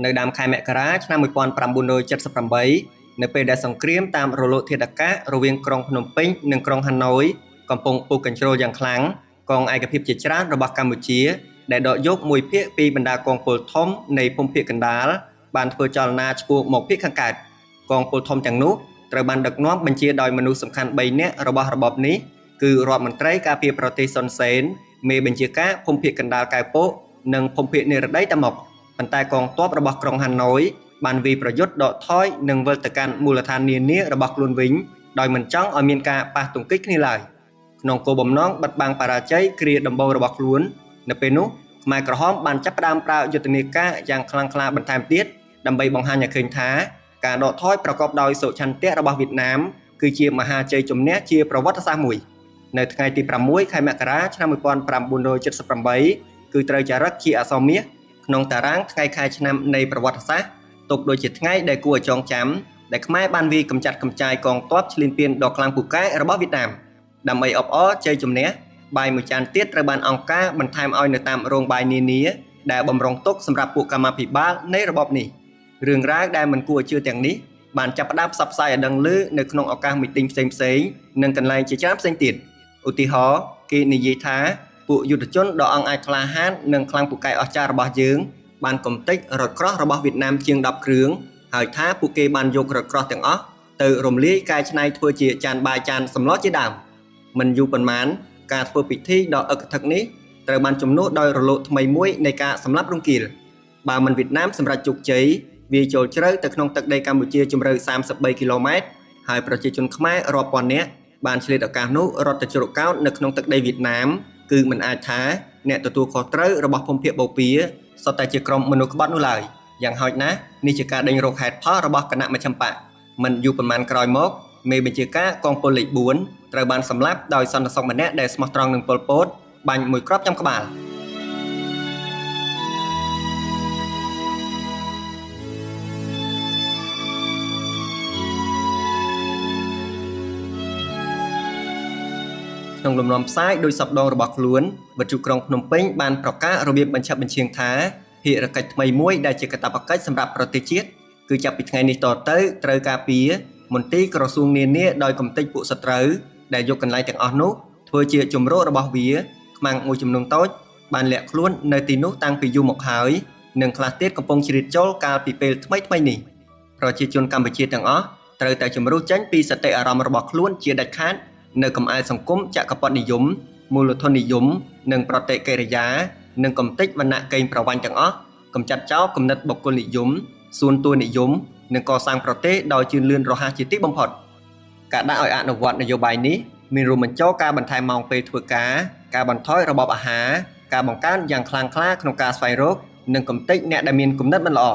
នៅដើមខែមករាឆ្នាំ1978នៅពេលដែលសង្គ្រាមតាមរលកធាតុអាកាសរវាងក្រុងភ្នំពេញនិងក្រុងហាណូយកំពុងពុះកញ្ជ្រោលយ៉ាងខ្លាំងកងឯកភាពជាច្រើនរបស់កម្ពុជាដែលដកយកមួយភាគពីបណ្ដាកងពលធំនៃភូមិភាគកណ្ដាលបានធ្វើចលនាឆ្ពោះមកភាគខាងកើតកងពលធំទាំងនោះត្រូវបានដឹកនាំបញ្ជាដោយមនុស្សសំខាន់3នាក់របស់របបនេះគឺរដ្ឋមន្ត្រីការពារប្រទេសសុនសេនមេបញ្ជាការភូមិភាគកណ្ដាលកែវពកនិងភូមិភាគនិរតីតាមុកប៉ុន្តែកងទ័ពរបស់ក្រុងហាណូយបានវាយប្រយុទ្ធដកថយនិងវិលទៅកាន់មូលដ្ឋាននានារបស់ខ្លួនវិញដោយមិនចង់ឲ្យមានការប៉ះទង្គិចគ្នាឡើយក្នុងគោលបំណងបិទបាំងបរាជ័យគ្រាដំបូងរបស់ខ្លួននៅពេលនោះខ្មែរក្រហមបានចាប់ផ្ដើមប្រើយុទ្ធនាការយ៉ាងខ្លាំងក្លាបន្ថែមទៀតដើម្បីបង្ហាញឲ្យឃើញថាការដកថយប្រកបដោយសុឆន្ទៈរបស់វៀតណាមគឺជាមហាជ័យជំនះជាប្រវត្តិសាស្ត្រមួយនៅថ្ងៃទី6ខែមករាឆ្នាំ1978គឺត្រូវចារឹកជាអក្សរមាសក្នុងតារាងថ្ងៃខែឆ្នាំនៃប្រវត្តិសាស្ត្រទុកដូចជាថ្ងៃដែលគួរឲ្យចងចាំដែលខ្មែរបានវាយកម្ចាត់កម្ចាយកងទ័ពឈ្លានពានដ៏ខ្លាំងពូកែរបស់វៀតណាមដើម្បីអបអរជ័យជំនះបាយមួយចានទៀតត្រូវបានអង្គការបន្ថែមឲ្យនៅតាមរោងបាយនានាដែលបំរុងទុកសម្រាប់ពួកកម្មាភិបាលនៃរបបនេះរឿងរ៉ាវដែលមិនគួរឲ្យជឿទាំងនេះបានចាប់ផ្ដើមផ្សព្វផ្សាយឲ្យដឹងឮនៅក្នុងឱកាសមីទីងផ្សេងៗនិងកន្លែងជាច្រើនផ្សេងទៀតឧទាហរណ៍គេនិយាយថាពួកយុទ្ធជនដ៏អង់អាចក្លាហាននិងខ្លាំងពូកែអស្ចារ្យរបស់យើងបានកំទេចរថក្រោះរបស់វៀតណាមជាង10គ្រឿងហើយថាពួកគេបានយករថក្រោះទាំងអស់ទៅរំលាយកែច្នៃធ្វើជាចានបាយចានសម្លជាដើមមិនយូរប៉ុន្មានការធ្វើពិធីដ៏អឹកធឹកនេះត្រូវបានជំនួសដោយរលកថ្មីមួយនៃការសម្លាប់រង្គាលបើមិនវៀតណាមសម្រេចជោគជ័យវាចូលជ្រៅទៅក្នុងទឹកដីកម្ពុជាជម្រៅ33គីឡូម៉ែត្រហើយប្រជាជនខ្មែររាប់ពាន់នាក់បានឆ្លៀតឱកាសនោះរត់ទៅជ្រកកោននៅក្នុងទឹកដីវៀតណាមគឺមិនអាចថាអ្នកទទួលខុសត្រូវរបស់ភូមិភាគបូព៌ាសុទ្ធតែជាក្រុមមនុស្សក្បត់នោះឡើយយ៉ាងហោចណាស់នេះជាការដេញរកហេតុផលរបស់គណៈមជ្ឈិមបកមិនយូរប៉ុន្មានក្រោយមកមេបញ្ជាការកងពលលេខ4ត្រូវបានសម្លាប់ដោយសន្តិសុខម្នាក់ដែលស្មោះត្រង់នឹងប៉ុលពតបាញ់មួយគ្រាប់ចំក្បាលក្នុងលំនាំផ្សាយដោយសពដងរបស់ខ្លួនវិទ្យុក្រុងភ្នំពេញបានប្រកាសរបៀបបញ្ឆិតបញ្ឈៀងថាភារកិច្ចថ្មីមួយដែលជាកាតព្វកិច្ចសម្រាប់ប្រទេសជាតិគឺចាប់ពីថ្ងៃនេះតទៅត្រូវការពារមន្ទីរក្រសួងនានាដោយកំទេចពួកសត្រូវដែលយកកន្លែងទាំងអស់នោះធ្វើជាជំរករបស់វាខ្មាំងមួយចំនួនតូចបានលាក់ខ្លួននៅទីនោះតាំងពីយូរមកហើយនិងខ្លះទៀតកំពុងជ្រៀតចូលកាលពីពេលថ្មីនេះប្រជាជនកម្ពុជាទាំងអស់ត្រូវតែជំរុះចេញពីសតិអារម្មណ៍របស់ខ្លួនជាដាច់ខាតនៅកំអែលសង្គមចក្រពត្តិនិយមមូលធននិយមនិងប្រតិកិរិយានិងកំទេចវណ្ណៈកេងប្រវ័ញ្ចទាំងអស់កំចាត់ចោលគំនិតបុគ្គលនិយមសួនតួនិយមនិងកសាងប្រទេសដោយជឿនលឿនរហ័សជាទីបំផុតការដាក់ឲ្យអនុវត្តនយោបាយនេះមានរួមបញ្ចូលការបន្ថែមម៉ោងពេលធ្វើការបន្ថយរបបអាហារការបង្កើនយ៉ាងខ្លាំងក្លាក្នុងការស្វែងរកនិងកំទេចអ្នកដែលមានគំនិតមិនល្អ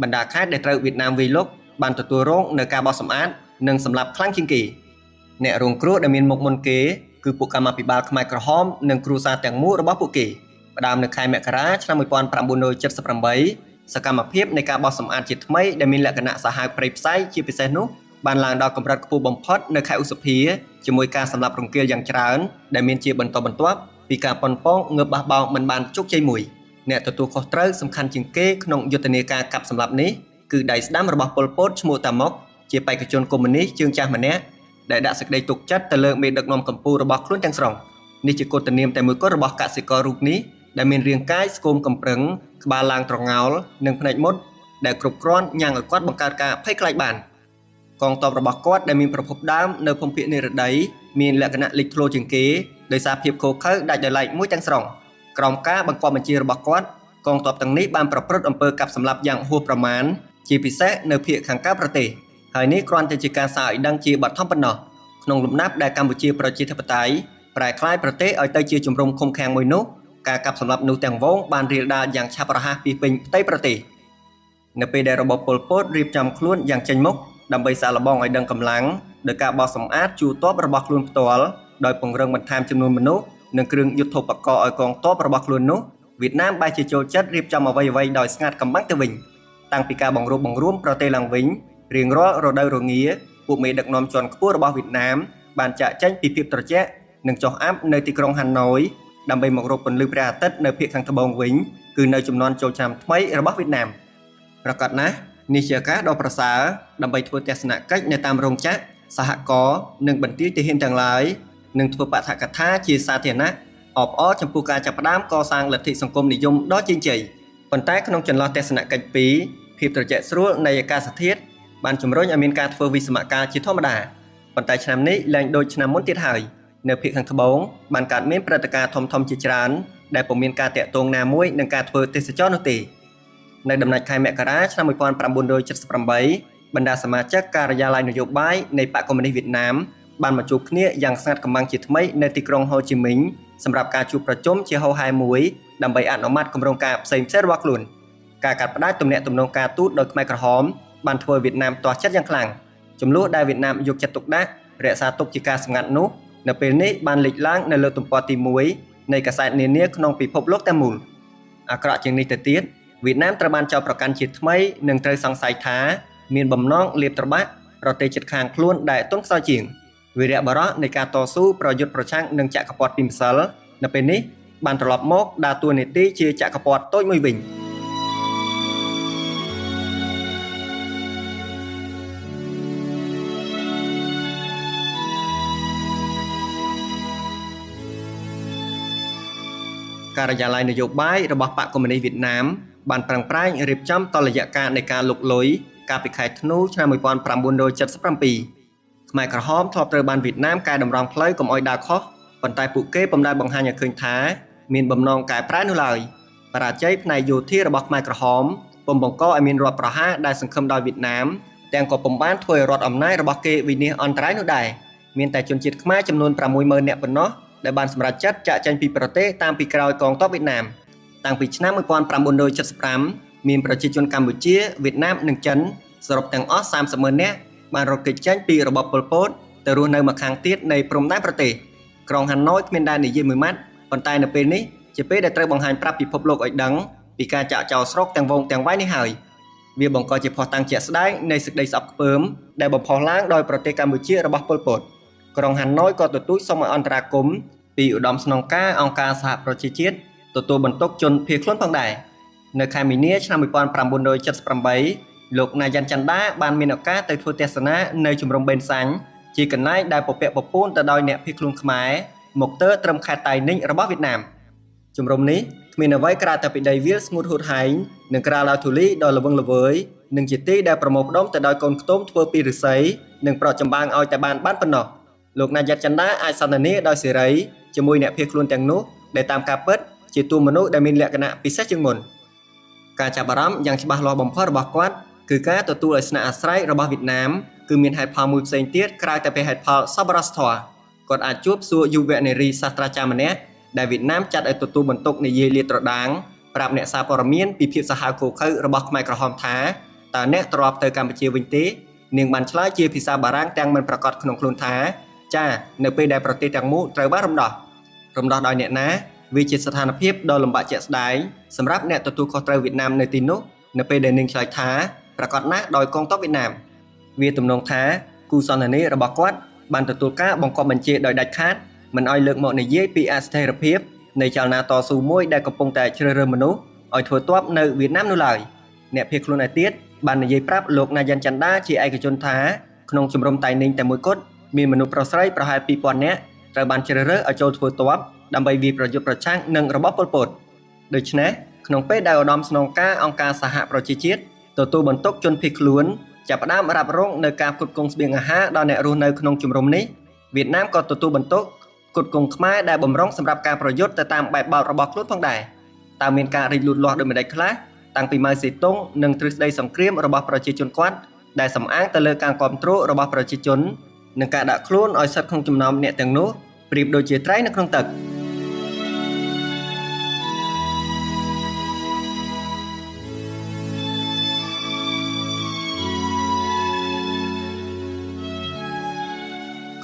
បណ្ដាខេត្តដែលត្រូវវៀតណាមវាយលុកបានទទួលរងនៅការបោះសម្អាតនិងសម្លាប់ខ្លាំងជាងគេអ្នករងគ្រោះដែលមានមុខមុនគេគឺពួកកម្មាភិបាលខ្មែរក្រហមនិងគ្រួសារទាំងមូលរបស់ពួកគេផ្ដើមនៅខែមករាឆ្នាំ1978សកម្មភាពនៃការបោះសម្អាតជាថ្មីដែលមានលក្ខណៈសាហាវព្រៃផ្សៃជាពិសេសនោះបានឡើងដល់កម្រិតខ្ពស់បំផុតនៅខែឧសភាជាមួយការសម្លាប់រង្គាលយ៉ាងច្រើនដែលមានជាបន្តបន្ទាប់ពីការប៉ុនប៉ងងើបបះបោរមិនបានជោគជ័យមួយអ្នកទទួលខុសត្រូវសំខាន់ជាងគេក្នុងយុទ្ធនាការកាប់សម្លាប់នេះគឺដៃស្ដាំរបស់ប៉ុលពតឈ្មោះតាមុកជាបេក្ខជនកុម្មុយនីសជើងចាស់ម្នាក់ដែលដាក់សេចក្តីទុកចិត្តទៅលើមេដឹកនាំកម្ពុជារបស់ខ្លួនទាំងស្រុងនេះជាកុតនាមតែមួយគត់របស់កសិកររូបនេះដែលមានរាងកាយស្គមកំប្រឹងក្បាលឡើងត្រងោលនិងភ្នែកមុតដែលគ្រប់គ្រាន់ញ៉ាំងឲ្យគាត់បង្កើតការភ័យខ្លាចបានកងទ័ពរបស់គាត់ដែលមានប្រភពដើមនៅភូមិភាគនិរតីមានលក្ខណៈលេចធ្លោជាងគេដោយសារភាពខូខើដាច់ដោយឡែកមួយទាំងស្រុងក្រោមការបង្គាប់បញ្ជារបស់គាត់កងទ័ពទាំងនេះបានប្រព្រឹត្តអំពើកាប់សម្លាប់យ៉ាងហួសប្រមាណជាពិសេសនៅភាគខាងកើតប្រទេសហើយនេះគ្រាន់តែជាការសារឲ្យដឹងជាបឋមប៉ុណ្ណោះក្នុងលំដាប់ដែលកម្ពុជាប្រជាធិបតេយ្យប្រែក្លាយប្រទេសឲ្យទៅជាជំរំឃុំឃាំងមួយនោះការកាប់សម្លាប់នោះទាំងវងបានរាលដាលយ៉ាងឆាប់រហ័សពីពេញផ្ទៃប្រទេសនៅពេលដែលរបបប៉ុលពតរៀបចំខ្លួនយ៉ាងចេញមុខដើម្បីសាកល្បងឲ្យដឹងកម្លាំងដោយការបោះសម្អាតជួរទ័ពរបស់ខ្លួនផ្ទាល់ដោយពង្រឹងបន្ថែមចំនួនមនុស្សនិងគ្រឿងយុទ្ធោបករណ៍ឲ្យកងទ័ពរបស់ខ្លួននោះវៀតណាមបែរជាចូលចិត្តរៀបចំអ្វីៗដោយស្ងាត់កំបាំងទៅវិញតាំងពីការបង្រួបបង្រួមប្រទេសឡើងវិញរៀងរាល់រដូវរងាពួកមេដឹកនាំជាន់ខ្ពស់របស់វៀតណាមបានចាក់ចែងពីភាពត្រជាក់និងចុះអាប់នៅទីក្រុងហាណូយដើម្បីមករកពន្លឺព្រះអាទិត្យនៅភាគខាងត្បូងវិញគឺនៅចំនួនចូលឆ្នាំថ្មីរបស់វៀតណាម ប្រកាសណាស់នេះជាការដ៏ប្រសើរដើម្បីធ្វើទស្សនកិច្ចនៅតាមរោងចក្រសហករណ៍និងបន្ទាយទាហានទាំងឡាយនិងធ្វើបឋកថាជាសាធារណៈអបអរចំពោះការចាប់ផ្ដើមកសាងលទ្ធិសង្គមនិយមដ៏ជោគជ័យប៉ុន្តែក្នុងចន្លោះទស្សនកិច្ចពីរភាពត្រជាក់ស្រួលនៃអាកាសធាតុបានជំរុញឲ្យមានការធ្វើវិស្សមការជាធម្មតាប៉ុន្តែឆ្នាំនេះឡើងដូចឆ្នាំមុនទៀតហើយនៅភាគខាងត្បូងបានកើតមានព្រឹត្តិការណ៍ធំៗជាច្រើនដែលពុំមានការតាក់ទងណាមួយនឹងការធ្វើទេសចរនោះទេនៅដំណាច់ខែមករាឆ្នាំ1978បណ្ដាសមាជិកការិយាល័យនយោបាយនៃបកកុម្មុយនីសវៀតណាមបានមកជួបគ្នាយ៉ាងស្ងាត់កំបាំងជាថ្មីនៅទីក្រុងហូជីមិញសម្រាប់ការជួបប្រជុំជាហោហែមួយដើម្បីអនុម័តគម្រោងការផ្សេងៗរបស់ខ្លួនការកាត់ផ្តាច់ទំនាក់ទំនងការទូតដោយខ្មែរក្រហមបានធ្វើវៀតណាមទាស់ចិត្តយ៉ាងខ្លាំងចំនួនដែលវៀតណាមយកចិត្តទុកដាក់រក្សាទុកជាការសម្ងាត់នោះនៅពេលនេះបានលេចឡើងនៅលើទំព័រទី1នៃកាសែតនានាក្នុងពិភពលោកទាំងមូលអាក្រក់ជាងនេះទៅទៀតវៀតណាមត្រូវបានចោទប្រកាន់ជាថ្មីនិងត្រូវសង្ស័យថាមានបំណងលាបត្របាក់ប្រទេសជិតខាងខ្លួនដែលទន់ខ្សោយជាងវីរៈបរិះនៃការតស៊ូប្រយុទ្ធប្រឆាំងនឹងចក្រពត្តិពីម្សិលនៅពេលនេះបានត្រឡប់មកដើរតួនាទីជាចក្រពត្តិតូចមួយវិញការិយាល័យនយោបាយរបស់បកកុម្មុយនីសវៀតណាមបានប្រឹងប្រែងរៀបចំតុល្យការនៃការលុកលុយកាលពីខែធ្នូឆ្នាំ1977ខ្មែរក្រហមធ្លាប់ត្រូវបានវៀតណាមកែតម្រង់ផ្លូវកុំឲ្យដើរខុសប៉ុន្តែពួកគេពុំដែលបង្ហាញឲ្យឃើញថាមានបំណងកែប្រែនោះឡើយបរាជ័យផ្នែកយោធារបស់ខ្មែរក្រហមពុំបង្កឲ្យមានរដ្ឋប្រហារដែលសង្ឃឹមដោយវៀតណាមទាំងក៏ពុំបានធ្វើឲ្យរដ្ឋអំណាចរបស់គេវិនាសអន្តរាយនោះដែរមានតែជនជាតិខ្មែរចំនួន 60000 នាក់ប៉ុណ្ណោះដែលបានសម្រេចចិត្តចាកចេញពីប្រទេសតាមពីក្រោយកងទ័ពវៀតណាមតាំងពីឆ្នាំ1975មានប្រជាជនកម្ពុជាវៀតណាមនិងចិនសរុបទាំងអស់ 300,000 នាក់បានរត់គេចចេញពីរបបប៉ុលពតទៅរស់នៅម្ខាងទៀតនៃព្រំដែនប្រទេសក្រុងហាណូយគ្មានដែលនិយាយមួយម៉ាត់ប៉ុន្តែនៅពេលនេះជាពេលដែលត្រូវបង្ហាញប្រាប់ពិភពលោកឲ្យដឹងពីការចាក់ចោលស្រុកទាំងវងទាំងវាយនេះហើយវាបង្កជាភ័ស្តុតាងជាក់ស្ដែងនៃសេចក្តីស្អប់ខ្ពើមដែលបំផុសឡើងដោយប្រទេសកម្ពុជារបស់ប៉ុលពតក្រុងហាណូយក៏ទទូចសូមឲ្យអន្តរាគមន៍ពីឧត្តមស្នងការអង្គការសហប្រជាជាតិទទួលបន្ទុកជនភៀសខ្លួនផងដែរនៅខែមីនាឆ្នាំ1978លោកណាយ៉ាន់ច័ន្ទដាបានមានឱកាសទៅធ្វើទស្សនានៅជំរំបេនសាញ់ជាកន្លែងដែលពពាក់ពពូនទៅដោយអ្នកភៀសខ្លួនខ្មែរមកទើត្រឹមខេត្តតៃninhរបស់វៀតណាមជំរំនេះគ្មានអ្វីក្រៅតែពីដីវាលស្ងួតហួតហែងនិងក្រាលឡៅធូលីដ៏ល្វឹងល្វើយនិងជាទីដែលប្រមូលផ្ដុំទៅដោយកូនខ្ទមធ្វើពីឫស្សីនិងប្រក់ចម្បាំងឲ្យតែបានប៉ុណ្ណោះលោកណាយ៉ាន់ច័ន្ទដាអាចសន្ទនាដោយសេរីជាមួយអ្នកភៀសខ្លួនទាំងនោះដែលតាមការពិតជាតួមនុស្សដែលមានលក្ខណៈពិសេសជាងមុនការចាប់អារម្មណ៍យ៉ាងច្បាស់លាស់បំផុតរបស់គាត់គឺការទទួលឲ្យស្នាក់អាស្រ័យរបស់វៀតណាមគឺមានហេតុផលមួយផ្សេងទៀតក្រៅតែពីហេតុផលសប្បុរសធម៌គាត់អាចជួបសួរយុវនារីសាស្ត្រាចារ្យម្នាក់ដែលវៀតណាមចាត់ឲ្យទទួលបន្ទុកនិយាយលាតត្រដាងប្រាប់អ្នកសារព័ត៌មានពីភាពសាហាវឃោរឃៅរបស់ខ្មែរក្រហមថាតើអ្នកត្រឡប់ទៅកម្ពុជាវិញទេនាងបានឆ្លើយជាភាសាបារាំងទាំងមិនប្រកបក្នុងខ្លួនថាចានៅពេលដែលប្រទេសទាំងមូលត្រូវបានរំដោះដោយអ្នកណាវាជាស្ថានភាពដ៏លំបាកជាក់ស្ដែងសម្រាប់អ្នកទទួលខុសត្រូវវៀតណាមនៅទីនោះនៅពេលដែលនាងឆ្លើយថាប្រកាសណាស់ដោយកងទ័ពវៀតណាមវាទំនងថាគូសន្ទនារបស់គាត់បានទទួលការបង្គាប់បញ្ជាដោយដាច់ខាតមិនឲ្យលើកមកនិយាយពីអស្ថិរភាពនៃចលនាតស៊ូមួយដែលកំពុងតែជ្រើសរើសមនុស្សឲ្យធ្វើទ័ពនៅវៀតណាមនោះឡើយអ្នកភៀសខ្លួនឯទៀតបាននិយាយប្រាប់លោកណាយ៉ាន់ច័ន្ទដាជាឯកជនថាក្នុងជំរំតៃninhតែមួយគត់មានមនុស្សប្រុសស្រីប្រហែល 2000 នាក់ត្រូវបានជ្រើសរើសឲ្យចូលធ្វើទ័ពដើម្បីវាយប្រយុទ្ធប្រឆាំងនឹងរបបប៉ុលពតដូច្នេះក្នុងពេលដែលឧត្តមស្នងការអង្គការសហប្រជាជាតិទទួលបន្ទុកជនភៀសខ្លួនចាប់ផ្ដើមរ៉ាប់រងនៅការផ្គត់ផ្គង់ស្បៀងអាហារដល់អ្នករស់នៅក្នុងជំរំនេះវៀតណាមក៏ទទួលបន្ទុកផ្គត់ផ្គង់ខ្មែរដែលបំរុងសម្រាប់ការប្រយុទ្ធទៅតាមបែបបោករបស់ខ្លួនផងដែរតើមានការរីកលូតលាស់ដូចម្តេចខ្លះតាំងពីម៉ៅសេតុងនិងទ្រឹស្ដីសង្គ្រាមរបស់ប្រជាជនគាត់ដែលសំអាងទៅលើការគ្រប់គ្រងរបស់ប្រជាជននិងការដាក់ខ្លួនឲ្យស្ថិតក្នុងចំណោមអ្នកទាំងនោះប្រៀបដូចជាត្រីនៅក្នុងទឹក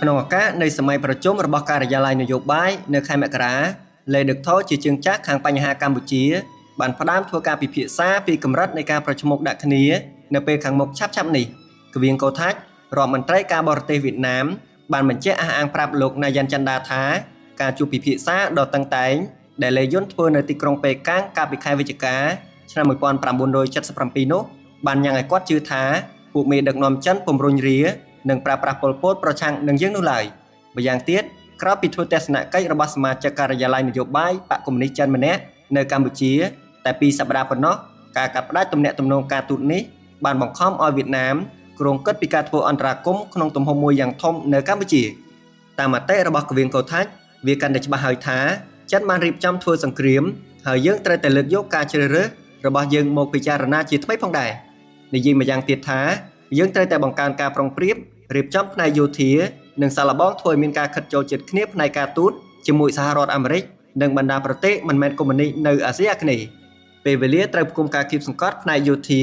ក្នុងឱកាសនៃសម័យប្រជុំរបស់ការិយាល័យនយោបាយនៅខែមករាលេដឹកថោជាជើងចាស់ខាងបញ្ហាកម្ពុជាបានផ្ដើមធ្វើការពិភាក្សាពីកម្រិតនៃការប្រជុំមុខដាក់គ្នានៅពេលខាងមុខឆាប់ៗនេះគវៀងកោថាច់រដ្ឋមន្ត្រីការបរទេសវៀតណាមបានបញ្ជាក់អះអាងប្រាប់លោកណាយ៉ាន់ច័ន្ទដាថាការជួបពិភាក្សាដ៏តឹងតែងដែលលេយុនធ្វើនៅទីក្រុងប៉េកាំងកាលពីខែវិច្ឆិកាឆ្នាំ1977នោះ បានយ៉ាងឲ្យគាត់ជឿថាពួកមេដឹកនាំចិនពំរុញរានិងប្រើប្រាស់ប៉ុលពតប្រឆាំងនឹងយើងនោះឡើយម្យ៉ាងទៀតក្រោយពីធ្វើទស្សនកិច្ចរបស់សមាជិកការិយាល័យនយោបាយបកកុម្មុយនីសចិនម្នាក់នៅកម្ពុជាតែ2សប្តាហ៍ប៉ុណ្ណោះការកាត់ផ្តាច់ទំនាក់ទំនងការទូតនេះបានបង្ខំឲ្យវៀតណាមគ្រោងគិតពីការធ្វើអន្តរាគមន៍ក្នុងទំហំមួយយ៉ាងធំនៅកម្ពុជាតាមមតិរបស់កវៀងកោថាច់វាកាន់តែច្បាស់ហើយថាចិនបានរៀបចំធ្វើសង្គ្រាមហើយយើងត្រូវតែលើកយកការជ្រើសរើសរបស់យើងមកពិចារណាជាថ្មីផងដែរនិយាយម្យ៉ាងទៀតថាយើងត្រូវតែបង្កើនការប្រុងប្រៀបរៀបចំផ្នែកយោធានិងសាកល្បងធ្វើឲ្យមានការខិតចូលចិត្តគ្នាផ្នែកការទូតជាមួយសហរដ្ឋអាមេរិកនិងបណ្ដាប្រទេសមិនមែនកុម្មុយនីសនៅអាស៊ីអាគ្នេយ៍ពេលវេលាត្រូវផ្គុំការគៀបសង្កត់ផ្នែកយោធា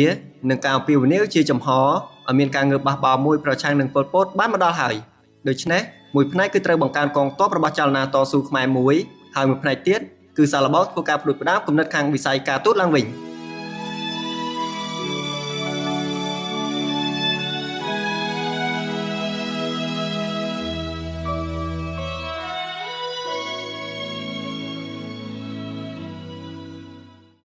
និងការអំពាវនាវជាចំហឲ្យមានការងើបបះបោរមួយប្រឆាំងនឹងប៉ុលពតបានមកដល់ហើយដូច្នេះមួយផ្នែកគឺត្រូវបង្កើនកងទ័ពរបស់ចលនាតស៊ូខ្មែរមួយហើយមួយផ្នែកទៀតគឺសាកល្បងធ្វើការផ្ដួចផ្ដើមគំនិតខាងវិស័យការទូតឡើងវិញ